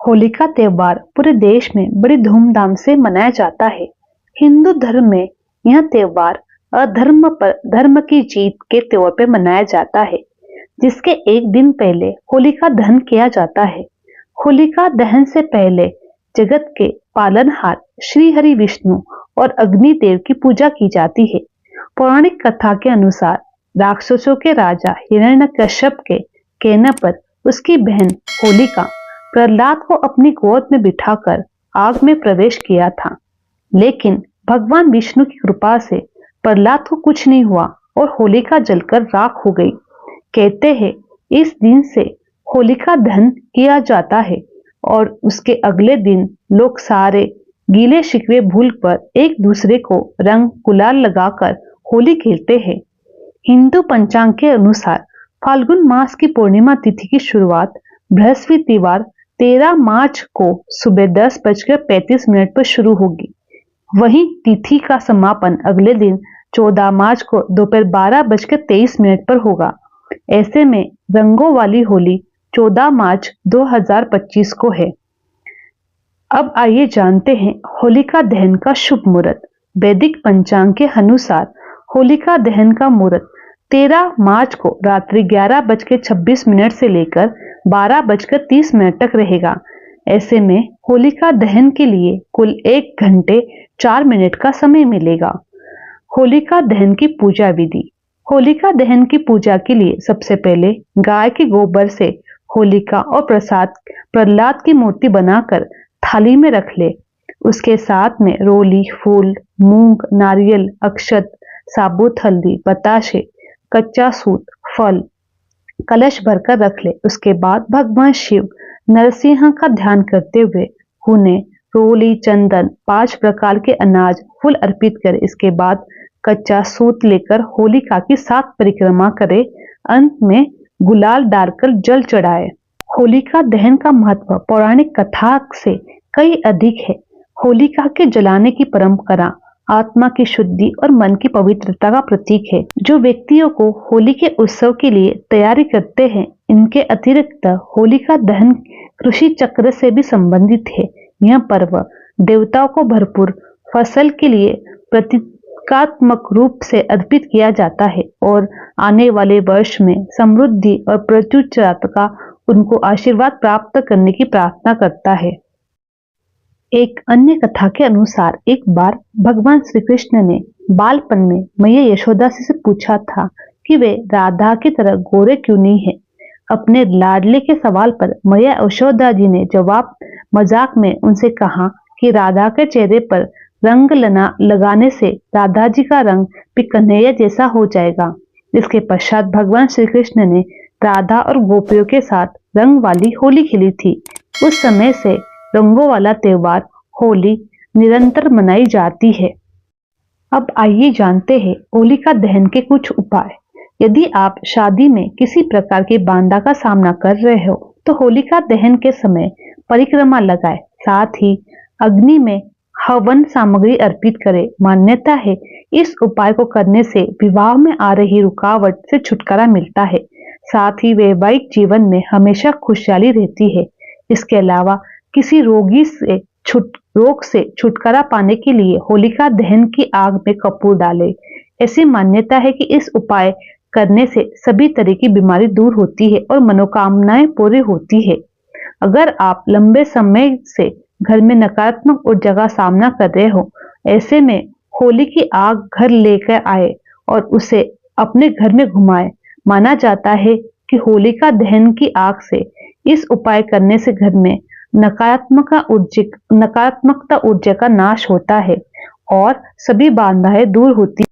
होली का त्योहार पूरे देश में बड़ी धूमधाम से मनाया जाता है। हिंदू धर्म में यह त्योहार अधर्म पर धर्म की जीत के तौर पे मनाया जाता है, जिसके एक दिन पहले होलिका दहन किया जाता है। होलिका दहन से पहले जगत के पालनहार श्री हरि विष्णु और अग्नि देव की पूजा की जाती है। पौराणिक कथा के अनुसार राक्षसों के राजा हिरण्यकश्यप के कहने पर उसकी बहन होलिका प्रहलाद को अपनी गोद में बिठाकर आग में प्रवेश किया था, लेकिन भगवान विष्णु की कृपा से प्रहलाद को कुछ नहीं हुआ और होलिका जलकर राख हो गई। कहते हैं इस दिन से होलिका दहन किया जाता है और उसके अगले दिन लोग सारे गीले शिकवे भूलकर एक दूसरे को रंग गुलाल लगाकर होली खेलते हैं। हिंदू पंचांग के अनुसार फाल्गुन मास की पूर्णिमा तिथि की शुरुआत बृहस्पतिवार 13 मार्च को सुबह 10:35 पर शुरू होगी। वहीं तिथि का समापन अगले दिन 14 मार्च को दोपहर 12:23 पर होगा। ऐसे में रंगों वाली होली 14 मार्च 2025 को है। अब आइए जानते हैं होलिका दहन का शुभ मुहूर्त। वैदिक पंचांग के अनुसार होलिका दहन का मुहूर्त 13 मार्च को रात्रि 11:26 से लेकर 12:30 तक रहेगा। ऐसे में होलिका दहन के लिए कुल 1 घंटे 4 मिनट का समय मिलेगा। होलिका दहन की पूजा विधि। होलिका दहन की पूजा के लिए सबसे पहले गाय के गोबर से होलिका और प्रसाद प्रहलाद की मूर्ति बनाकर थाली में रख ले। उसके साथ में रोली, फूल, मूंग, नारियल, अक्षत, साबुत हल्दी, बताशे, कच्चा सूत, फल, कलश भरकर रख ले। उसके बाद भगवान शिव नरसिंह का ध्यान करते हुए उन्हें रोली, चंदन, 5 प्रकार के अनाज, फूल अर्पित कर इसके बाद कच्चा सूत लेकर होलिका की 7 परिक्रमा करे। अंत में गुलाल डालकर जल चढ़ाए। होलिका दहन का महत्व पौराणिक कथा से कई अधिक है। होलिका के जलाने की परंपरा आत्मा की शुद्धि और मन की पवित्रता का प्रतीक है, जो व्यक्तियों को होली के उत्सव के लिए तैयारी करते हैं। इनके अतिरिक्त होलिका दहन कृषि चक्र से भी संबंधित है। यह पर्व देवताओं को भरपूर फसल के लिए प्रतीकात्मक रूप से अर्पित किया जाता है और आने वाले वर्ष में समृद्धि और प्रचुरता का उनको आशीर्वाद प्राप्त करने की प्रार्थना करता है। एक अन्य कथा के अनुसार एक बार भगवान श्री कृष्ण ने बालपन में मैया यशोदा से पूछा था कि वे राधा की तरह गोरे क्यों नहीं है। अपने लाडले के सवाल पर मैया यशोदा जी ने जवाब मजाक में उनसे कहा कि राधा के चेहरे पर रंग लगाने से राधा जी का रंग भी कन्हैया जैसा हो जाएगा। इसके पश्चात भगवान श्री कृष्ण ने राधा और गोपियों के साथ रंग वाली होली खेली थी। उस समय से रंगों वाला त्योहार होली निरंतर मनाई जाती है। अब आइए जानते हैं होलिका दहन के कुछ उपाय। यदि आप शादी में किसी प्रकार की बाधा का सामना कर रहे हो तो होलिका दहन के समय परिक्रमा लगाएं, साथ ही अग्नि में हवन सामग्री अर्पित करें। मान्यता है इस उपाय को करने से विवाह में आ रही रुकावट से छुटकारा मिलता है, साथ ही वैवाहिक जीवन में हमेशा खुशहाली रहती है। इसके अलावा किसी रोग से छुटकारा पाने के लिए होलिका दहन की आग में कपूर डालें। ऐसी मान्यता है कि इस उपाय करने से सभी तरह की बीमारी दूर होती है और मनोकामनाएं पूरी होती है। अगर आप लंबे समय से घर में नकारात्मक ऊर्जा का सामना कर रहे हो, ऐसे में होली की आग घर लेकर आए और उसे अपने घर में घुमाएं। माना जाता है कि होलिका दहन की आग से इस उपाय करने से घर में नकारात्मकता ऊर्जा का नाश होता है और सभी बाधाएं दूर होती